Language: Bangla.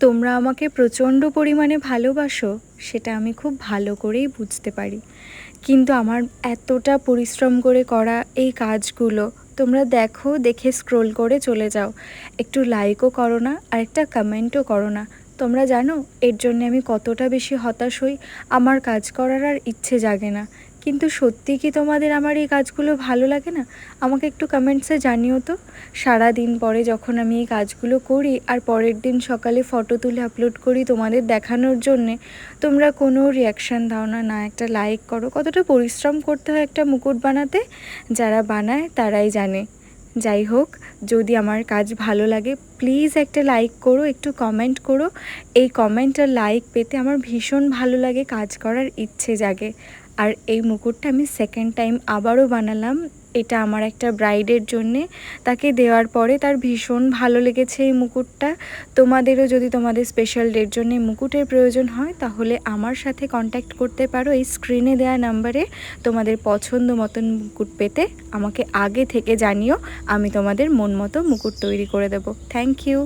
তোমরা আমাকে প্রচণ্ড পরিমাণে ভালোবাসো সেটা আমি খুব ভালো করেই বুঝতে পারি, কিন্তু আমার এতটা পরিশ্রম করে করা এই কাজগুলো তোমরা দেখো, দেখে স্ক্রোল করে চলে যাও, একটু লাইকও করো না আর একটা কমেন্টও করো না। তোমরা জানো এর জন্য আমি কতটা বেশি হতাশ হই, আমার কাজ করার আর ইচ্ছে জাগে না। কিন্তু সত্যি কি তোমাদের আমার এই কাজগুলো ভালো লাগে না? আমাকে একটু কমেন্টসে জানিও তো। সারা দিন পরে যখন আমি এই কাজগুলো করি আর পরের দিন সকালে ফটো তুলে আপলোড করি তোমাদের দেখানোর জন্যে, তোমরা কোনো রিয়াকশান দাও না, না একটা লাইক করো। কতটা পরিশ্রম করতে হয় একটা মুকুট বানাতে, যারা বানায় তারাই জানে। যাই হোক, যদি আমার কাজ ভালো লাগে প্লিজ একটা লাইক করো, একটু কমেন্ট করো। এই কমেন্ট আর লাইক পেতে আমার ভীষণ ভালো লাগে, কাজ করার ইচ্ছে জাগে। আর এই মুকুটটা আমি সেকেন্ড টাইম আবারও বানালাম, এটা আমার একটা ব্রাইডের জন্যে। তাকে দেওয়ার পরে তার ভীষণ ভালো লেগেছে এই মুকুটটা। তোমাদেরও যদি তোমাদের স্পেশাল ডের জন্য মুকুটের প্রয়োজন হয় তাহলে আমার সাথে কন্ট্যাক্ট করতে পারো এই স্ক্রিনে দেওয়া নাম্বারে। তোমাদের পছন্দ মতন মুকুট পেতে আমাকে আগে থেকে জানিও, আমি তোমাদের মন মতো মুকুট তৈরি করে দেবো। Thank you.